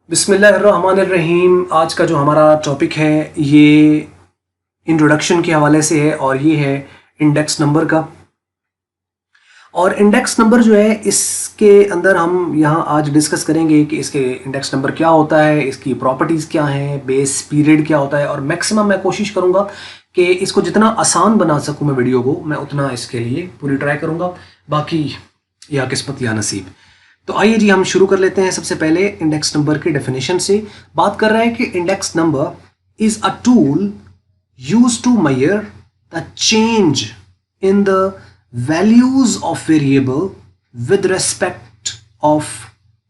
बिस्मिल्लाहिर्रहमानिर्रहीम। आज का जो हमारा टॉपिक है ये इंट्रोडक्शन के हवाले से है और ये है इंडेक्स नंबर का। और इंडेक्स नंबर जो है इसके अंदर हम यहाँ आज डिस्कस करेंगे कि इसके इंडेक्स नंबर क्या होता है, इसकी प्रॉपर्टीज़ क्या हैं, बेस पीरियड क्या होता है। और मैक्सिमम मैं कोशिश करूँगा कि इसको जितना आसान बना सकूँ मैं वीडियो को, मैं उतना इसके लिए पूरी ट्राई करूँगा। बाकी या किस्मत या नसीब। तो आइए जी हम शुरू कर लेते हैं। सबसे पहले इंडेक्स नंबर के डेफिनेशन से बात कर रहे हैं कि index number is a tool use to measure the change in the values of variable with respect of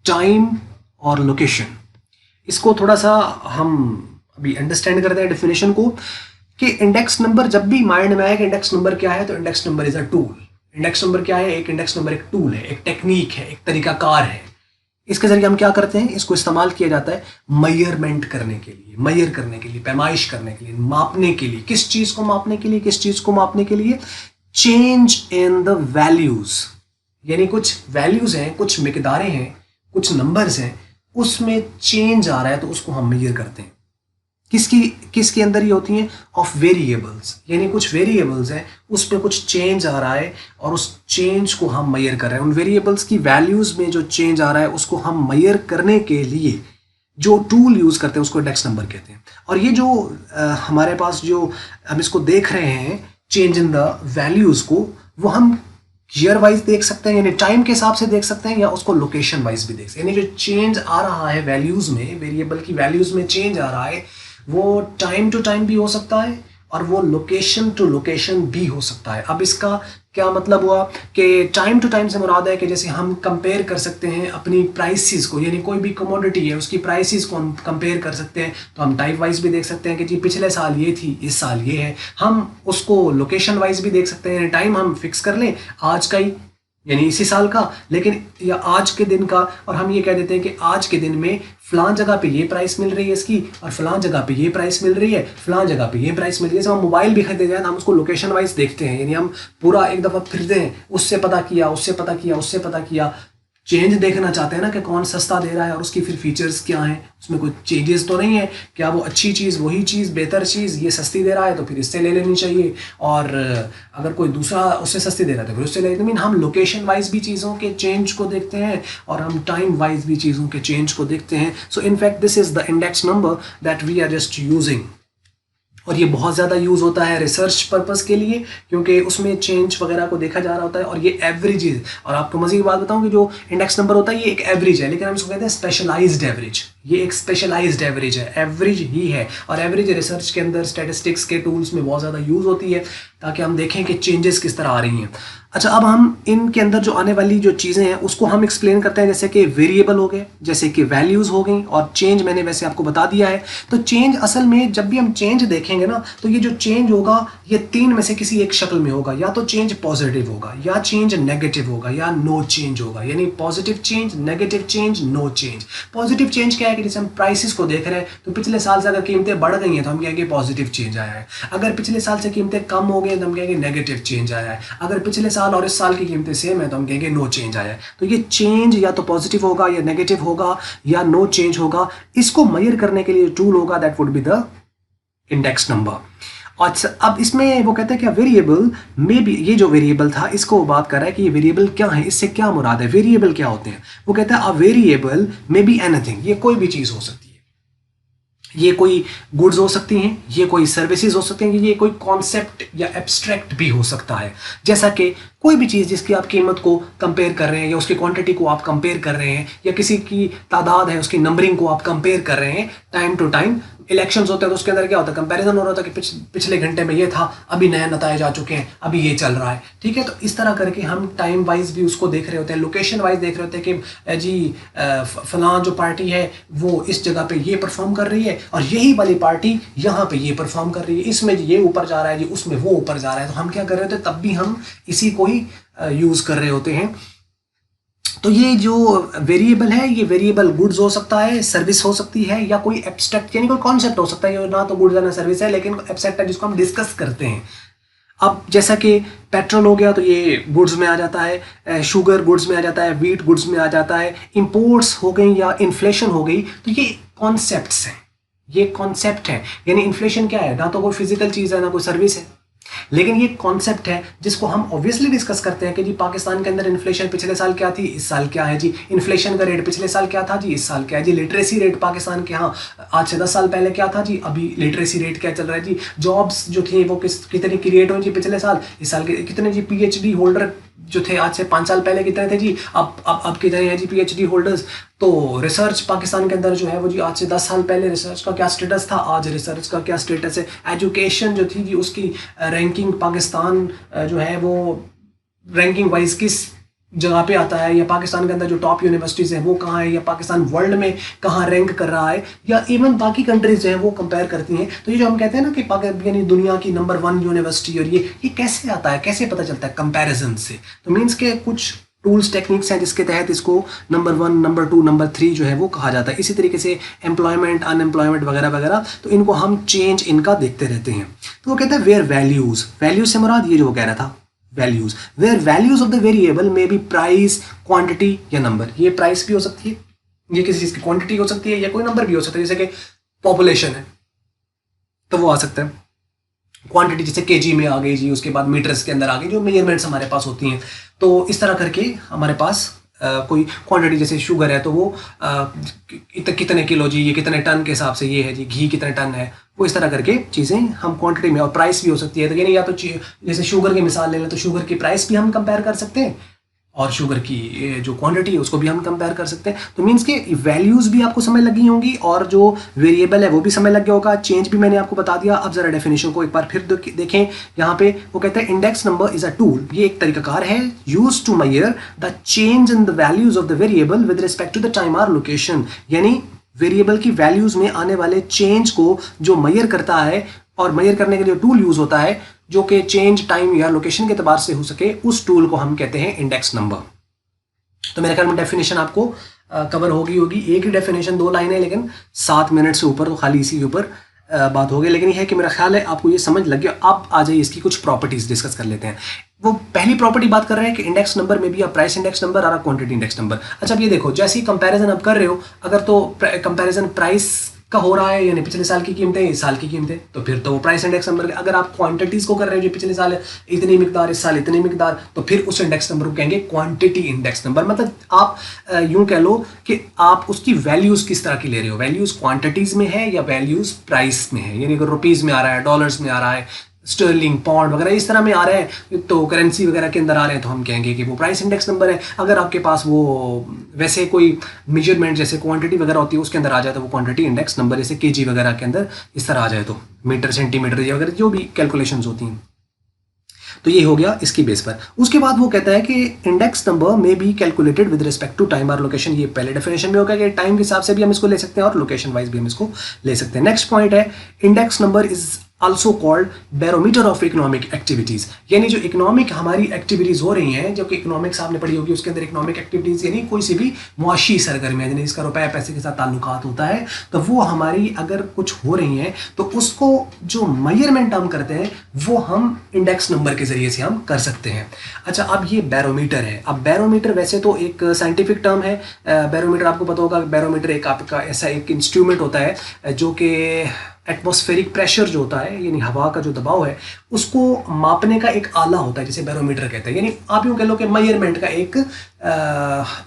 time और लोकेशन। इसको थोड़ा सा हम अभी अंडरस्टैंड करते हैं डेफिनेशन को कि इंडेक्स नंबर जब भी माइंड में आए कि इंडेक्स नंबर क्या है, तो index number is a tool. Index number क्या है? एक इंडेक्स नंबर एक टूल है, एक टेक्निक है, एक तरीकाकार है। इसके जरिए हम क्या करते हैं, इसको इस्तेमाल किया जाता है मेजरमेंट करने के लिए, मेजर करने के लिए, पैमाइश करने के लिए, मापने के लिए। किस चीज को मापने के लिए? किस चीज को मापने के लिए? चेंज इन द वैल्यूज, यानी कुछ वैल्यूज हैं, कुछ मिकदारें हैं, कुछ नंबर्स हैं, उसमें चेंज आ रहा है तो उसको हम मेजर करते हैं। किसके अंदर ये होती हैं? ऑफ वेरिएबल्स, यानी कुछ वेरिएबल्स हैं उसमें कुछ चेंज आ रहा है और उस चेंज को हम मेजर कर रहे हैं। उन वेरिएबल्स की वैल्यूज में जो चेंज आ रहा है उसको हम मेजर करने के लिए जो टूल यूज करते हैं उसको इंडेक्स नंबर कहते हैं। और ये जो हमारे पास जो हम इसको देख रहे हैं चेंज इन द वैल्यूज को, वो हम ईयर वाइज देख सकते हैं, यानी टाइम के हिसाब से देख सकते हैं, या उसको लोकेशन वाइज भी देख सकते हैं। यानी जो चेंज आ रहा है वैल्यूज में, वेरिएबल की वैल्यूज में चेंज आ रहा है, वो टाइम टू टाइम भी हो सकता है और वो लोकेशन टू लोकेशन भी हो सकता है। अब इसका क्या मतलब हुआ कि टाइम टू टाइम से मुराद है कि जैसे हम कंपेयर कर सकते हैं अपनी प्राइसेस को, यानी कोई भी कमोडिटी है उसकी प्राइसेस को हम कंपेयर कर सकते हैं, तो हम टाइप वाइज भी देख सकते हैं कि जी पिछले साल ये थी, इस साल ये है। हम उसको लोकेशन वाइज भी देख सकते हैं, टाइम हम फिक्स कर लें आज का ही, यानी इसी साल का, लेकिन या आज के दिन का, और हम ये कह देते हैं कि आज के दिन में फलां जगह पे ये प्राइस मिल रही है इसकी, और फलां जगह पे ये प्राइस मिल रही है, फलां जगह पे ये प्राइस मिल रही है। जब हम मोबाइल भी खरीदते जाए तो हम उसको लोकेशन वाइज देखते हैं, यानी हम पूरा एक दफ़ा फिरते हैं, उससे पता किया, उससे पता किया, उससे पता किया। चेंज देखना चाहते हैं ना कि कौन सस्ता दे रहा है और उसकी फिर फीचर्स क्या हैं, उसमें कोई चेंजेस तो नहीं है, क्या वो अच्छी चीज़, वही चीज़, बेहतर चीज़ ये सस्ती दे रहा है तो फिर इससे ले लेनी चाहिए, और अगर कोई दूसरा उससे सस्ती दे रहा है तो फिर उससे ले लेते। मीन हम लोकेशन वाइज भी चीज़ों के चेंज को देखते हैं और हम टाइम वाइज भी चीज़ों के चेंज को देखते हैं। So in fact this is the index number that we are just using. और ये बहुत ज़्यादा यूज़ होता है रिसर्च पर्पज़ के लिए, क्योंकि उसमें चेंज वगैरह को देखा जा रहा होता है। और ये एवरेज है, और आपको मज़े की बात बताऊं कि जो इंडेक्स नंबर होता है ये एक एवरेज है, लेकिन हम इसको कहते हैं स्पेशलाइज्ड एवरेज। ये एक स्पेशलाइज्ड एवरेज है, एवरेज ही है। और एवरेज रिसर्च के अंदर स्टैटिस्टिक्स के टूल्स में बहुत ज़्यादा यूज़ होती है ताकि हम देखें कि चेंजेस किस तरह आ रही हैं। अच्छा, अब हम इनके अंदर जो आने वाली जो चीज़ें हैं उसको हम एक्सप्लेन करते हैं, जैसे कि वेरिएबल हो गए, जैसे कि वैल्यूज़ हो गई, और चेंज मैंने वैसे आपको बता दिया है। तो चेंज असल में जब भी हम चेंज देखेंगे ना, तो ये जो चेंज होगा ये तीन में से किसी एक शक्ल में होगा। या तो चेंज पॉजिटिव होगा, या चेंज नेगेटिव होगा, या नो चेंज होगा। यानी positive change, negative change, no change. Positive change क्या है कि जैसे हम प्राइसेस को देख रहे हैं तो पिछले साल से अगर कीमतें बढ़ गई हैं तो हम कहेंगे पॉजिटिव चेंज आया है। अगर पिछले साल से कीमतें कम हो गई हैं तो हम कहेंगे नेगेटिव चेंज आया है। अगर पिछले साल और इस साल की कीमतें सेम है तो हम कहेंगे नो चेंज आया है। तो ये चेंज या तो पॉजिटिव होगा, या नेगेटिव होगा, या नो चेंज होगा। इसको मेजर करने के लिए टूल होगा that would be the index number. अच्छा, अब इसमें वो कहते हैं कि वेरिएबल में भी, ये जो वेरिएबल था इसको वो बात कर रहा है कि ये वेरिएबल क्या है, इससे क्या मुराद है, वेरिएबल क्या होते हैं। वो कहता है a variable may be anything, ये कोई भी चीज़ हो सकती है। ये कोई गुड्स हो सकती हैं, ये कोई सर्विसेज हो सकती हैं, ये कोई कॉन्सेप्ट या एब्स्ट्रैक्ट भी हो सकता है। जैसा कि कोई भी चीज़ जिसकी आप कीमत को कंपेयर कर रहे हैं, या उसकी क्वांटिटी को आप कंपेयर कर रहे हैं, या किसी की तादाद है उसकी नंबरिंग को आप कंपेयर कर रहे हैं टाइम टू टाइम। इलेक्शंस होते हैं तो उसके अंदर क्या होता है, कंपैरिजन हो रहा था कि पिछले घंटे में ये था, अभी नए नतीजे आ चुके हैं, अभी ये चल रहा है। ठीक है, तो इस तरह करके हम टाइम वाइज भी उसको देख रहे होते हैं, लोकेशन वाइज देख रहे होते हैं कि जी फलां जो पार्टी है वो इस जगह पे ये परफॉर्म कर रही है, और यही वाली पार्टी यहाँ पे ये परफॉर्म कर रही है, इसमें ये ऊपर जा रहा है जी, उसमें वो ऊपर जा रहा है। तो हम क्या कर रहे होते हैं, तब भी हम इसी को ही यूज कर रहे होते हैं। तो ये जो वेरिएबल है, ये वेरिएबल गुड्स हो सकता है, सर्विस हो सकती है, या कोई एब्स्ट्रैक्ट यानी कोई कॉन्सेप्ट हो सकता है। ये ना तो गुड्स है ना सर्विस है, लेकिन एब्स्ट्रैक्ट है जिसको हम डिस्कस करते हैं। अब जैसा कि पेट्रोल हो गया तो ये गुड्स में आ जाता है, शुगर गुड्स में आ जाता है, व्हीट गुड्स में आ जाता है, इंपोर्ट्स हो गई या इन्फ्लेशन हो गई, तो ये कॉन्सेप्ट्स हैं, ये कॉन्सेप्ट है। यानी इन्फ्लेशन क्या है, ना तो कोई फिजिकल चीज़ है ना कोई सर्विस है, लेकिन ये कॉन्सेप्ट है जिसको हम ऑब्वियसली डिस्कस करते हैं कि जी पाकिस्तान के अंदर इन्फ्लेशन पिछले साल क्या थी, इस साल क्या है जी, इन्फ्लेशन का रेट पिछले साल क्या था जी, इस साल क्या है जी, लिटरेसी रेट पाकिस्तान के यहाँ आज से 10 साल पहले क्या था जी, अभी लिटरेसी रेट क्या चल रहा है जी, जॉब्स जो थी वो कितनी क्रिएट हुई जी पिछले साल, इस साल के कितने जी पीएचडी होल्डर जो थे आज से 5 साल पहले कितने थे जी, अब कितने हैं जी पीएचडी होल्डर्स। तो रिसर्च पाकिस्तान के अंदर जो है वो जी आज से 10 साल पहले रिसर्च का क्या स्टेटस था, आज रिसर्च का क्या स्टेटस है। एजुकेशन जो थी जी उसकी रैंकिंग पाकिस्तान जो है वो रैंकिंग वाइज किस जगह पे आता है, या पाकिस्तान के अंदर जो टॉप यूनिवर्सिटीज़ हैं वो कहाँ है, या पाकिस्तान वर्ल्ड में कहाँ रैंक कर रहा है, या इवन बाकी कंट्रीज जो हैं वो कंपेयर करती हैं। तो ये जो हम कहते हैं ना कि यानी दुनिया की नंबर 1 यूनिवर्सिटी, और ये कैसे आता है, कैसे पता चलता है कंपैरिजन से। तो मीन्स के कुछ टूल्स टेक्निक्स हैं जिसके तहत इसको नंबर 1, नंबर 2, नंबर 3 जो है वो कहा जाता है। इसी तरीके से एम्प्लॉयमेंट, अनएम्प्लॉयमेंट वगैरह वगैरह, तो इनको हम चेंज इनका देखते रहते हैं। तो वो कहते हैं वेयर वैल्यूज, वैल्यूज से मुराद ये जो वो कह रहा था values, where values of the variable may be price, quantity या नंबर। ये प्राइस भी हो सकती है, ये किसी चीज की क्वांटिटी हो सकती है, या कोई नंबर भी हो सकता है, जैसे कि पॉपुलेशन है तो वो आ सकता है, क्वांटिटी जैसे केजी में आ गई जी, उसके बाद मीटर्स के अंदर आ गई, जो मेजरमेंट्स हमारे पास होती हैं। तो इस तरह करके हमारे पास कोई क्वांटिटी, जैसे शुगर है तो वो कितने किलो जी, ये कितने टन के हिसाब से ये है जी, घी कितने टन है, वो इस तरह करके चीज़ें हम क्वांटिटी में, और प्राइस भी हो सकती है। तो यानी या तो जैसे शुगर की मिसाल ले लें तो शुगर की प्राइस भी हम कंपेयर कर सकते हैं, और शुगर की जो क्वांटिटी है उसको भी हम कंपेयर कर सकते हैं। तो मीन्स के वैल्यूज़ भी आपको समझ लगी होंगी, और जो वेरिएबल है वो भी समझ लग गया होगा, चेंज भी मैंने आपको बता दिया। अब जरा डेफिनेशन को एक बार फिर देखें। यहाँ पे वो कहते हैं index number is a tool, ये एक तरीकाकार है used to measure the change in the values of the variable with respect to the time or location. यानी वेरिएबल की वैल्यूज में आने वाले चेंज को जो मेजर करता है, और मेजर करने के लिए टूल यूज होता है जो कि चेंज टाइम या लोकेशन के एतबार से हो सके, उस टूल को हम कहते हैं इंडेक्स नंबर। तो मेरे ख्याल में डेफिनेशन आपको कवर होगी। एक ही डेफिनेशन 2 लाइन है, लेकिन 7 मिनट से ऊपर तो खाली इसी के ऊपर बात हो गई। लेकिन यह है कि मेरा ख्याल है आपको ये समझ लग गया। अब आ जाइए इसकी कुछ प्रॉपर्टीज डिस्कस कर लेते हैं। वो पहली प्रॉपर्टी बात कर रहे हैं कि इंडेक्स नंबर में भी आप प्राइस इंडेक्स नंबर और क्वांटिटी इंडेक्स नंबर। अच्छा, अब ये देखो, जैसे ही कंपैरिजन आप कर रहे हो, अगर तो कंपैरिजन प्राइस का हो रहा है, यानी पिछले साल की कीमतें इस साल की कीमतें, तो फिर तो वो प्राइस इंडेक्स नंबर। अगर आप क्वांटिटीज को कर रहे हो, जो पिछले साल इतनी मिकदार, इस साल इतनी मिकदार, तो फिर उस इंडेक्स नंबर को कहेंगे क्वांटिटी इंडेक्स नंबर। मतलब आप यूं कह लो कि आप उसकी वैल्यूज किस तरह की ले रहे हो, वैल्यूज क्वांटिटीज में है या वैल्यूज प्राइस में है। यानी अगर रुपीज में आ रहा है, डॉलर्स में आ रहा है, स्टर्लिंग, पाउंड वगैरह इस तरह में आ रहे हैं, तो करेंसी वगैरह के अंदर आ रहे हैं, तो हम कहेंगे कि वो प्राइस इंडेक्स नंबर है। अगर आपके पास वो वैसे कोई मेजरमेंट जैसे क्वांटिटी वगैरह होती है उसके अंदर आ जाए, तो वो क्वांटिटी इंडेक्स नंबर, जैसे केजी वगैरह के अंदर इस तरह आ जाए, तो मीटर, सेंटीमीटर या वगैरह जो भी कैलकुलेशंस होती हैं। तो ये हो गया इसकी बेस पर। उसके बाद वो कहता है कि index number may be calculated with respect to time और लोकेशन। ये पहले डेफिनेशन में होगा कि टाइम के हिसाब से भी हम इसको ले सकते हैं और लोकेशन वाइज भी हम इसको ले सकते हैं। नेक्स्ट पॉइंट है, index number is also called barometer of economic activities। यानी जो इकोनॉमिक हमारी एक्टिविटीज हो रही हैं, जो कि इकोनॉमिक्स आपने पढ़ी होगी, उसके अंदर इकोनॉमिक एक्टिविटीज यानी कोई सी भी मुआशी सरगर्मी यानी इसका रुपए पैसे के साथ ताल्लुकात होता है, तो वो हमारी अगर कुछ हो रही हैं तो उसको जो मेजरमेंट हम करते हैं वो हम इंडेक्स नंबर के जरिए से हम कर सकते हैं। अच्छा, अब ये बैरोमीटर है। अब बैरोमीटर वैसे तो एक साइंटिफिक टर्म है। बैरोमीटर आपको पता होगा, बैरोमीटर एक आपका ऐसा एक इंस्ट्रूमेंट होता है जो कि एटमॉस्फेरिक प्रेशर जो होता है, यानी हवा का जो दबाव है, उसको मापने का एक आला होता है जिसे बैरोमीटर कहते हैं। यानी आप यूँ कह लो कि मेजरमेंट का एक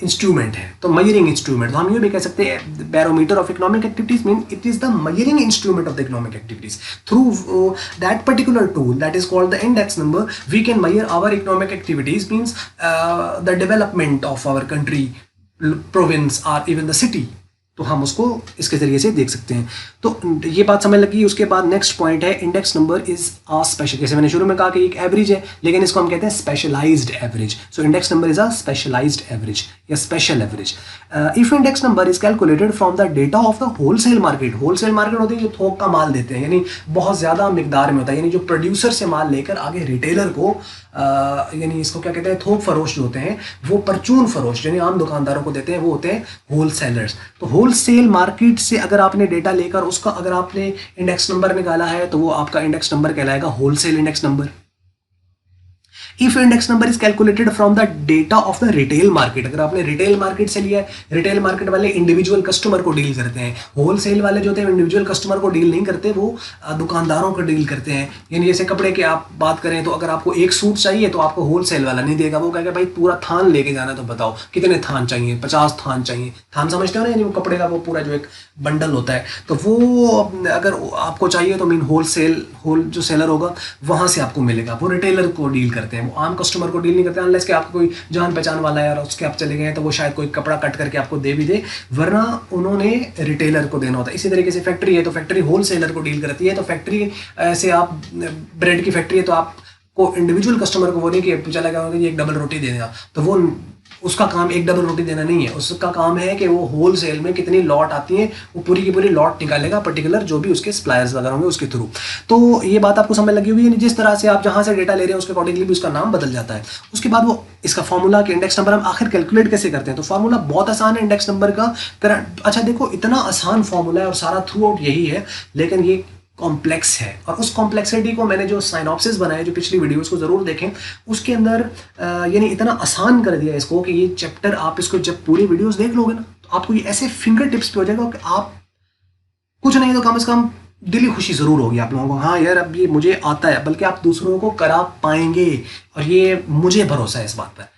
इंस्ट्रूमेंट है, तो मेजरिंग इंस्ट्रूमेंट। तो हम यूँ भी कह सकते हैं barometer of economic activities mean it is the measuring instrument of the economic activities. Through that particular tool that is called the index number we can measure our economic activities means the development of our country, province और even the city. तो हम उसको इसके जरिए से देख सकते हैं। तो ये बात समझ लगी। उसके बाद नेक्स्ट पॉइंट है, index number is a special. जैसे मैंने शुरू में कहा कि एक एवरेज है, लेकिन इसको हम कहते हैं specialised average. So index number is a specialised average या special average. If index number is calculated from the data of the wholesale market. Wholesale market होती है जो थोक का माल देते हैं, यानी बहुत ज़्यादा मिकदार में होता है, यानी जो प्रोड्यूसर से माल लेकर आगे रिटेलर को यानी इसको क्या कहते हैं, थोक फरोश जो होते हैं, वो परचून फरोश यानी आम दुकानदारों को देते हैं, वो होते हैं होलसेलर्स। तो होलसेल मार्केट से अगर आपने डेटा लेकर उसका अगर आपने इंडेक्स नंबर निकाला है, तो वो आपका इंडेक्स नंबर कहलाएगा wholesale index number. If index number is calculated from the data of the retail market, अगर आपने रिटेल मार्केट से लिया है, रिटेल मार्केट वाले इंडिविजुअल कस्टमर को डील करते हैं, होलसेल वाले जो होते हैं इंडिविजुअल कस्टमर को डील नहीं करते, वो दुकानदारों को डील करते हैं। यानी जैसे कपड़े की आप बात करें तो अगर आपको एक सूट चाहिए तो आपको होलसेल वाला नहीं देगा, वो कहेगा भाई पूरा थान लेके जाना, तो बताओ कितने थान चाहिए, 50 थान चाहिए। थान समझते हो ना, यानी वो कपड़े का वो पूरा जो एक बंडल होता है, तो वो अगर आपको चाहिए तो मीन होल जो सेलर होगा वहां से आपको मिलेगा। वो रिटेलर को डील करते हैं, वो आम कस्टमर को डील नहीं करते, अनलेस कि आपको कोई जान पहचान वाला है और उसके आप चले गए तो वो शायद कोई कपड़ा कट करके आपको दे भी दे, वरना उन्होंने रिटेलर को देना होता है। इसी तरीके से फैक्ट्री है तो फैक्ट्री होलसेलर को डील करती है, तो फैक्ट्री से आप ब्रेड की फैक्ट्री है तो आपको इंडिविजुअल कस्टमर को वो नहीं कि चला गया कि एक डबल रोटी दे देना, तो वो उसका काम एक डबल रोटी देना नहीं है, उसका काम है कि वो होलसेल में कितनी लॉट आती है वो पूरी की पूरी लॉट निकालेगा, पर्टिकुलर जो भी उसके सप्लायर्स वगैरह होंगे उसके थ्रू। तो ये बात आपको समझ लगी हुई है, जिस तरह से आप जहां से डेटा ले रहे हैं उसके अकॉर्डिंगली भी उसका नाम बदल जाता है। उसके बाद वो इसका फॉर्मूला कि इंडेक्स नंबर हम आखिर कैलकुलेट कैसे करते हैं, तो फॉर्मूला बहुत आसान है इंडेक्स नंबर का। अच्छा देखो, इतना आसान फॉर्मूला है और सारा थ्रू आउट यही है, लेकिन ये कॉम्प्लेक्स है, और उस कॉम्प्लेक्सिटी को मैंने जो साइनॉप्सिस बनाए जो पिछली वीडियोस को जरूर देखें, उसके अंदर यानी इतना आसान कर दिया इसको कि ये चैप्टर आप इसको जब पूरी वीडियोस देख लोगे ना तो आपको ये ऐसे फिंगर टिप्स पे हो जाएगा कि आप कुछ नहीं तो कम से कम दिली खुशी जरूर होगी आप लोगों को, हाँ यार अब ये मुझे आता है, बल्कि आप दूसरों को करा पाएंगे, और ये मुझे भरोसा है इस बात पर।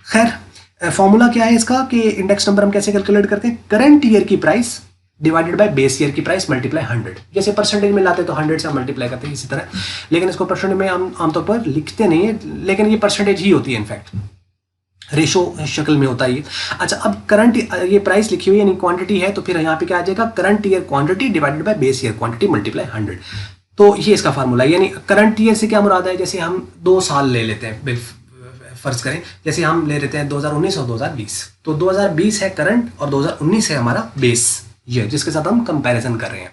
खैर, फॉर्मूला क्या है इसका कि इंडेक्स नंबर हम कैसे कैलकुलेट करते हैं, करंट ईयर की price divided by base year की प्राइस मल्टीप्लाई 100। जैसे परसेंटेज में लाते तो 100 से मल्टीप्लाई करते हैं इसी तरह, लेकिन इसको परसेंटेज में हम आमतौर पर लिखते नहीं है, लेकिन ये परसेंटेज ही होती है, इनफैक्ट रेशो शक्ल में होता है ये। अच्छा, अब करंट ये प्राइस लिखी हुई यानी क्वांटिटी है, तो फिर यहाँ पे क्या आ जाएगा, current year quantity divided by base year quantity multiply 100। तो ये इसका फार्मूला है। यानी करंट ईयर से क्या मुराद है, जैसे हम 2 साल ले लेते हैं, फर्ज करें जैसे हम ले लेते हैं 2019 और 2020, तो 2020 है करंट और 2019 है हमारा बेस ईयर जिसके साथ हम कंपैरिजन कर रहे हैं।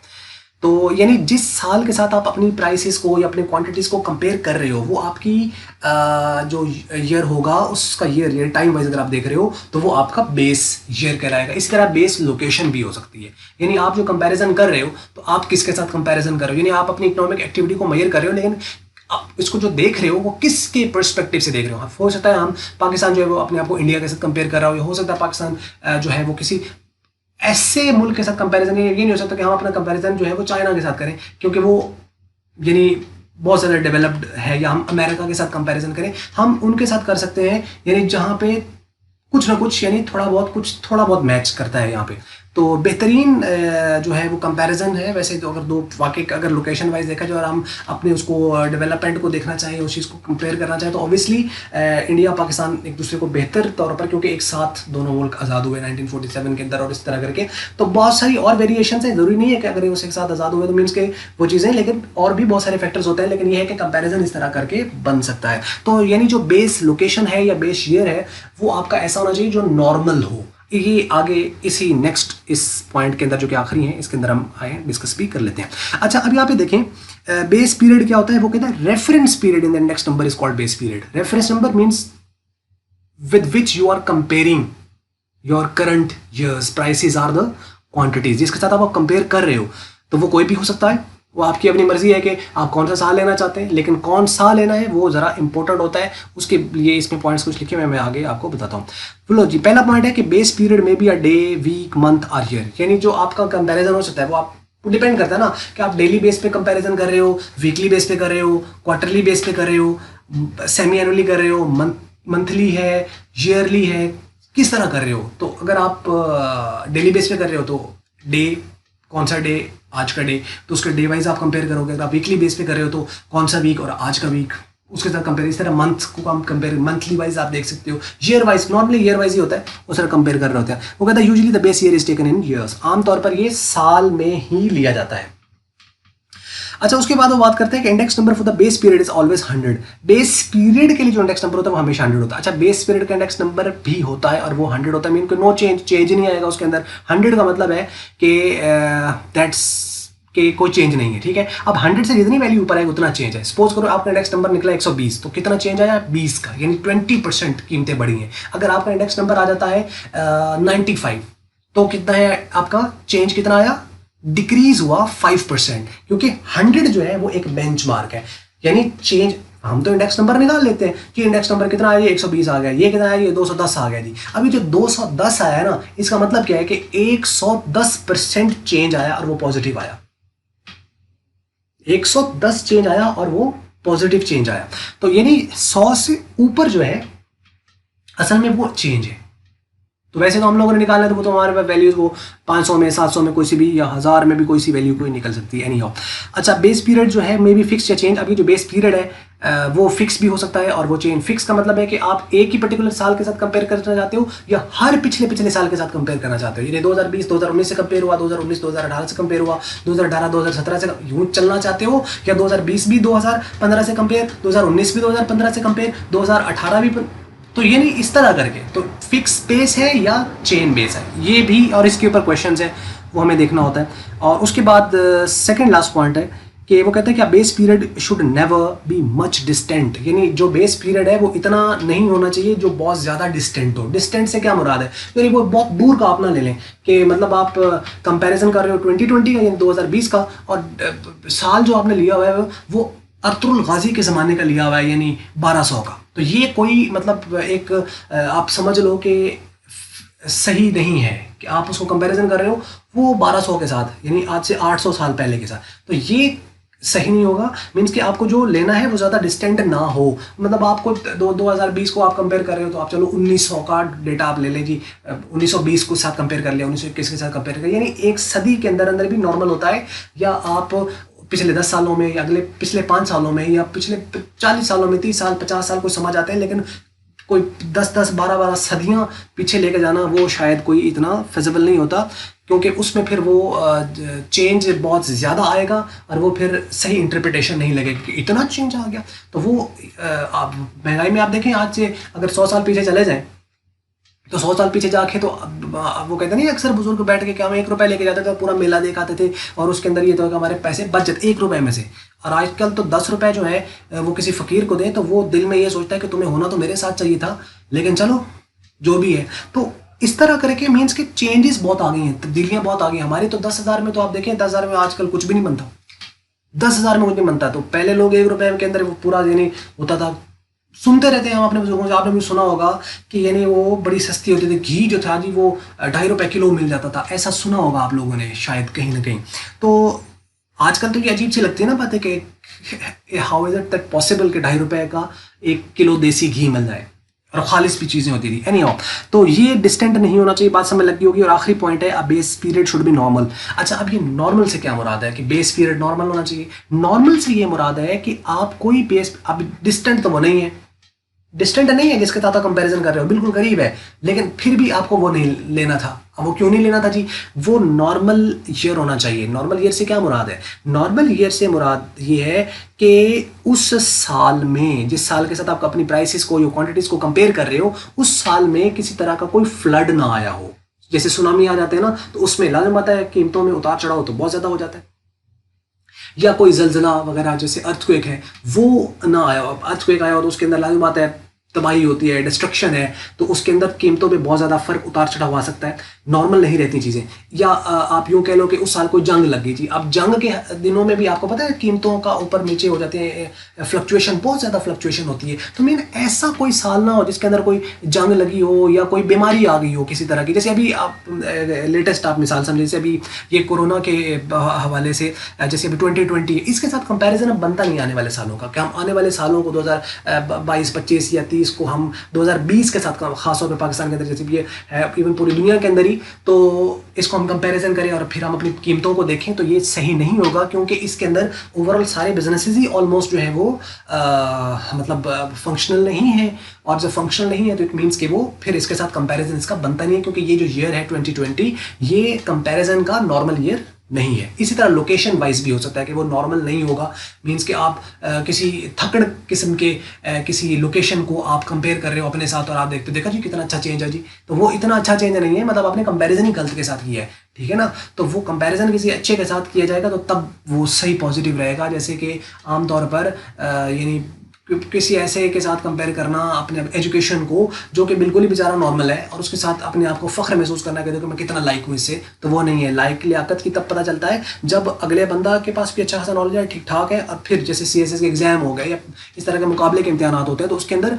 तो यानी जिस साल के साथ आप अपनी प्राइसेस को या अपनी क्वांटिटीज को कंपेयर कर रहे हो, वो आपकी जो ईयर होगा उसका ईयर टाइम वाइज अगर आप देख रहे हो तो वो आपका बेस ईयर कहलाएगा। इसी तरह बेस लोकेशन भी हो सकती है, यानी आप जो कंपैरिजन कर रहे हो तो आप किसके साथ कंपैरिजन कर रहे हो, यानी आप अपनी इकोनॉमिक एक्टिविटी को मेजर कर रहे हो, लेकिन आप इसको जो देख रहे हो वो किसके पर्सपेक्टिव से देख रहे हो सकता है हम पाकिस्तान जो है वो अपने आप को इंडिया के साथ कंपेयर कर रहा हो, या हो सकता है पाकिस्तान जो है वो किसी ऐसे मुल्क के साथ कंपैरिजन, ये नहीं हो सकता कि हम अपना कंपैरिजन जो है वो चाइना के साथ करें क्योंकि वो यानी बहुत ज़्यादा डेवलप्ड है, या हम अमेरिका के साथ कंपैरिजन करें, हम उनके साथ कर सकते हैं यानी जहाँ पे कुछ ना कुछ यानी थोड़ा बहुत मैच करता है यहाँ पे। तो बेहतरीन जो है वो कंपैरिजन है। वैसे तो अगर दो वाकई अगर लोकेशन वाइज देखा जाए और हम अपने उसको डेवलपमेंट को देखना चाहें, उस चीज़ को कंपेयर करना चाहें, तो ऑब्वियसली इंडिया पाकिस्तान एक दूसरे को बेहतर तौर पर, क्योंकि एक साथ दोनों मुल्क आज़ाद हुए 1947 के अंदर और इस तरह करके, तो बहुत सारी और वेरिएशन है। ज़रूरी नहीं है कि अगर उस एक साथ आज़ाद हुए तो मीन्स के वो चीज़ें, लेकिन और भी बहुत सारे फैक्टर्स होते हैं, लेकिन ये है कि कंपैरिजन इस तरह करके बन सकता है। तो यानी जो बेस लोकेशन है या बेस ईयर है वो आपका ऐसा होना चाहिए जो नॉर्मल हो। ये आगे इसी नेक्स्ट इस पॉइंट के अंदर जो कि आखिरी है इसके अंदर हम आए डिस्कस भी कर लेते हैं। अच्छा, अब यहाँ पे देखें बेस पीरियड क्या होता है, वो कहता है reference period in the index number is called base period. Reference number means with which you are comparing your current years prices or the quantities, जिसके साथ आप कंपेयर कर रहे हो। तो वो कोई भी हो सकता है, वो आपकी अपनी मर्जी है कि आप कौन सा साल लेना चाहते हैं, लेकिन कौन सा लेना है वो जरा इंपॉर्टेंट होता है। उसके लिए इसमें पॉइंट्स कुछ लिखे मैं आगे आपको बताता हूँ। बोलो जी, पहला पॉइंट है कि base period may be a day, week, month और ईयर। यानी जो आपका कंपैरिजन हो सकता है वो आप डिपेंड करता है ना कि आप डेली बेस पे कंपैरिजन कर रहे हो, वीकली बेस पे कर रहे हो, क्वार्टरली बेस पे कर रहे हो, सेमी एनुअली कर रहे हो, मंथली है, ईयरली है, किस तरह कर रहे हो। तो अगर आप डेली बेस पे कर रहे हो तो डे, कौन सा डे, आज का डे, तो उसके डे वाइज आप कंपेयर करोगे। अगर आप वीकली बेस पे कर रहे हो तो कौन सा वीक और आज का वीक उसके साथ कंपेयर। इस तरह मंथ को हम कंपेयर मंथली वाइज आप देख सकते हो, year wise, normally year wise ही होता है, उस तरह कंपेयर कर रहे होते हैं। वो कहता है usually the base year is taken in years, आमतौर पर ये साल में ही लिया जाता है। अच्छा, उसके बाद वो बात करते हैं कि index number for the base period is always 100। Base period के लिए जो इंडेक्स नंबर होता है वो हमेशा 100 होता है। अच्छा, बेस पीरियड का इंडेक्स नंबर भी होता है और वो 100 होता है, मीन नो चेंज नहीं आएगा उसके अंदर। 100 का मतलब है कि दैट्स के कोई चेंज नहीं है, ठीक है। अब 100 से जितनी वैल्यू ऊपर आएगी उतना चेंज है। सपोज करो आपका इंडेक्स नंबर निकला 120, तो कितना चेंज आया 20 का, यानी 20% कीमतें बढ़ी हैं। अगर आपका इंडेक्स नंबर आ जाता है 95, तो कितना है आपका चेंज, कितना आया, डिक्रीज हुआ 5%, क्योंकि 100 जो है वो एक बेंचमार्क है, यानी चेंज हम तो इंडेक्स नंबर निकाल लेते हैं कि इंडेक्स नंबर कितना है, 120 आ गया, ये कितना है, ये 210 आ गया जी। अभी जो 210 आया है ना, इसका मतलब क्या है कि 110% चेंज आया और वो पॉजिटिव आया। 110 चेंज आया और वो पॉजिटिव चेंज आया। तो यानी 100 से ऊपर जो है असल में वो चेंज है। तो वैसे तो हम लोगों ने निकालना है, तो वो तो हमारे पास वैल्यूज वो 500 में, 700 में कोई सी भी, या 1000 में भी कोई सी वैल्यू कोई निकल सकती है। एनी हाउ, अच्छा बेस पीरियड जो है मे बी फिक्स या चेंज। अभी जो बेस पीरियड है वो फिक्स भी हो सकता है और वो चेंज। फिक्स का मतलब है कि आप एक ही पर्टिकुलर साल के साथ कंपेयर करना चाहते हो या हर पिछले साल के साथ कंपेयर करना चाहते हो। यानी 2020 2019 से कंपेयर हुआ, 2019 2018 से कंपेयर हुआ, 2018 2017 से यूं चलना चाहते हो, या 2020 भी 2015 से कंपेयर, 2019 भी 2015 से कंपेयर, 2018 भी। तो ये नहीं, इस तरह करके। तो फिक्स बेस है या चेन बेस है, ये भी, और इसके ऊपर क्वेश्चंस है वो हमें देखना होता है। और उसके बाद सेकंड लास्ट पॉइंट है कि वो कहते हैं कि base period should never be much distant. यानी जो बेस पीरियड है वो इतना नहीं होना चाहिए जो बहुत ज़्यादा डिस्टेंट हो। डिस्टेंट से क्या मुराद है, यानी वो बहुत दूर का आप ना ले लें कि मतलब आप कंपैरिजन कर रहे हो 2020 का यानी 2020 का, और साल जो आपने लिया हुआ है वो अर्तुगरुल गाजी के ज़माने का लिया हुआ है, यानी 1200 का। तो ये कोई मतलब एक आप समझ लो कि सही नहीं है कि आप उसको कंपैरिजन कर रहे हो वो 1200 के साथ, यानी आज से 800 साल पहले के साथ। तो ये सही नहीं होगा। मीन्स कि आपको जो लेना है वो ज़्यादा डिस्टेंट ना हो। मतलब आपको 2020 को आप कंपेयर कर रहे हो तो आप चलो 1900 का डेटा आप ले लें जी, 1920 को साथ कंपेयर कर लिया, 1921 के साथ कंपेयर कर लिया, यानी एक सदी के अंदर अंदर भी नॉर्मल होता है। या आप पिछले 10 सालों में, या अगले पिछले 5 सालों में, या पिछले 40 सालों में, 30 साल 50 साल को समझ आते हैं, लेकिन कोई 10-10 12-12 सदियां पीछे लेके जाना वो शायद कोई इतना फिजिबल नहीं होता, क्योंकि उसमें फिर वो चेंज बहुत ज़्यादा आएगा और वो फिर सही इंटरप्रिटेशन नहीं लगेगी कि इतना चेंज आ गया। तो वो आप महंगाई में आप देखें, आज से अगर 100 साल पीछे चले जाएं तो 100 साल पीछे जाके तो वो कहते नहीं, अक्सर बुजुर्ग बैठ के क्या, हम 1 रुपये लेके जाते थे, पूरा मेला देख आते थे, और उसके अंदर ये तो हमारे पैसे बच जाते 1 रुपये में से। और आजकल तो 10 रुपये जो है वो किसी फ़कीर को दें तो वो दिल में ये सोचता है कि तुम्हें होना तो मेरे साथ चाहिए था, लेकिन चलो जो भी है। तो इस तरह करके मीन्स के चेंजेस बहुत आ गई हैं, तब्दीलियाँ बहुत आ गई। हमारी तो 10,000 में तो आप देखें, 10,000 में आजकल कुछ भी नहीं बनता, 10,000 में कुछ नहीं बनता। तो पहले लोग 1 रुपये के अंदर वो पूरा यानी होता था। सुनते रहते हैं हम अपने बुजुर्गों से, आपने भी सुना होगा कि यानी वो बड़ी सस्ती होती थी, घी जो था जी वो 2.5 रुपये किलो मिल जाता था, ऐसा सुना होगा आप लोगों ने शायद कहीं ना कहीं। तो आजकल तो ये अजीब सी लगती है ना बात है कि how is it that possible कि 2.5 रुपये का 1 किलो देसी घी मिल जाए, और खालिश भी चीज़ें होती थी। एनी हाउ, तो ये डिस्टेंट नहीं होना चाहिए, बात समझ लगी होगी। और आखिरी पॉइंट है, base period should be normal. अच्छा, अब ये नॉर्मल से क्या मुराद है कि बेस पीरियड नॉर्मल होना चाहिए? नॉर्मल से ये मुराद है कि आप कोई बेस, अब डिस्टेंट तो वो नहीं है, डिस्टेंट नहीं है जिसके साथ आप कंपैरिजन कर रहे हो, बिल्कुल करीब है, लेकिन फिर भी आपको वो नहीं लेना था। अब वो क्यों नहीं लेना था जी? वो नॉर्मल ईयर होना चाहिए। नॉर्मल ईयर से क्या मुराद है? नॉर्मल ईयर से मुराद ये है कि उस साल में, जिस साल के साथ आप अपनी प्राइसेस को या क्वांटिटीज को कंपेयर कर रहे हो, उस साल में किसी तरह का कोई फ्लड ना आया हो। जैसे सुनामी आ जाते हैं ना, तो उसमें लाजिम आता है कीमतों में उतार चढ़ाव तो बहुत ज़्यादा हो जाता है। या कोई जलजला वगैरह जैसे अर्थक्वेक है वो ना आया हो, अर्थक्वेक आया हो तो उसके अंदर लाजिम आता है तबाही होती है, डिस्ट्रक्शन है, तो उसके अंदर कीमतों में बहुत ज़्यादा फर्क उतार चढ़ाव आ सकता है, नॉर्मल नहीं रहती चीज़ें। या आप यूँ कह लो कि उस साल कोई जंग लग गई थी, अब जंग के दिनों में भी आपको पता है कीमतों का ऊपर नीचे हो जाते हैं, फ्लक्चुएशन, बहुत ज़्यादा फ्लक्चुएशन होती है। तो मीन ऐसा कोई साल ना हो जिसके अंदर कोई जंग लगी हो या कोई बीमारी आ गई हो किसी तरह की। जैसे अभी आप लेटेस्ट आप मिसाल समझे, जैसे अभी ये कोरोना के हवाले से, जैसे अभी 2020, इसके साथ कंपैरिजन अब बनता नहीं आने वाले सालों का। क्या हम आने वाले सालों को 2022, 25 या 30 को हम 2020 के साथ, खासतौर पर पाकिस्तान के अंदर जैसे भी ये है, इवन पूरी दुनिया के अंदर ही, तो इसको हम कंपैरिजन करें और फिर हम अपनी कीमतों को देखें तो ये सही नहीं होगा, क्योंकि इसके अंदर ओवरऑल सारे बिजनेसेस ही ऑलमोस्ट जो है वो मतलब फंक्शनल नहीं है। और जब फंक्शनल नहीं है तो इट मीन्स कि वो फिर इसके साथ कंपैरिजन इसका बनता नहीं है, क्योंकि ये जो ईयर है 2020 ये कंपैरिजन का नॉर्मल ईयर नहीं है। इसी तरह लोकेशन वाइज भी हो सकता है कि वो नॉर्मल नहीं होगा, मीन्स कि आप किसी थकड़ किस्म के किसी लोकेशन को आप कंपेयर कर रहे हो अपने साथ और आप देखा जी कितना अच्छा चेंज है जी, तो वो इतना अच्छा चेंज नहीं है, मतलब आपने कंपैरिजन ही गलत के साथ किया है, ठीक है ना। तो वो कंपैरिजन किसी अच्छे के साथ किया जाएगा तो तब वो सही पॉजिटिव रहेगा। जैसे कि आमतौर पर यानी किसी ऐसे के साथ कंपेयर करना अपने एजुकेशन को जो कि बिल्कुल ही बेचारा नॉर्मल है, और उसके साथ अपने आप को फख्र महसूस करना कि देखो मैं कितना लाइक हूँ इससे, तो वो नहीं है। लाइक लियाकत की तब पता चलता है जब अगले बंदा के पास भी अच्छा खासा नॉलेज है, ठीक ठाक है, और फिर जैसे CSS के एग्जाम हो गए या इस तरह के मुकाबले के इम्तिहान होते हैं, तो उसके अंदर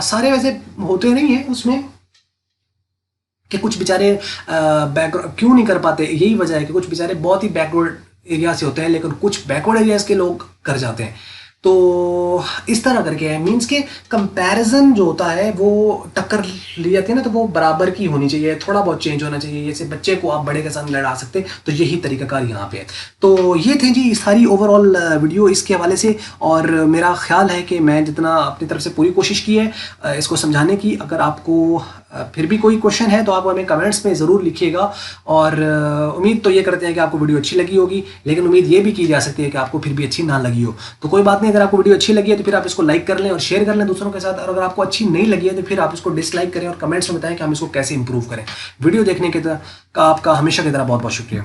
सारे वैसे होते नहीं हैं उसमें कि कुछ बेचारे बैकग्राउंड क्यों नहीं कर पाते, यही वजह है कि कुछ बेचारे बहुत ही बैकवर्ड एरिया से होते हैं, लेकिन कुछ बैकवर्ड एरियाज के लोग कर जाते हैं। तो इस तरह करके है, मीन्स के कंपैरिजन जो होता है वो टक्कर ली जाती है ना, तो वो बराबर की होनी चाहिए, थोड़ा बहुत चेंज होना चाहिए। जैसे बच्चे को आप बड़े के साथ लड़ा सकते, तो यही तरीकाकार यहाँ पे है। तो ये थे जी सारी ओवरऑल वीडियो इसके हवाले से, और मेरा ख्याल है कि मैं जितना अपनी तरफ से पूरी कोशिश की है इसको समझाने की। अगर आपको फिर भी कोई क्वेश्चन है तो आप हमें कमेंट्स में ज़रूर लिखिएगा, और उम्मीद तो ये करते हैं कि आपको वीडियो अच्छी लगी होगी, लेकिन उम्मीद ये भी की जा सकती है कि आपको फिर भी अच्छी ना लगी हो। तो कोई बात नहीं, अगर आपको वीडियो अच्छी लगी है तो फिर आप इसको लाइक कर लें और शेयर कर लें दूसरों के साथ, और अगर आपको अच्छी नहीं लगी है तो फिर आप इसको डिसलाइक करें और कमेंट्स में बताएं कि हम इसको कैसे इंप्रूव करें। वीडियो देखने का आपका हमेशा की तरह बहुत बहुत शुक्रिया।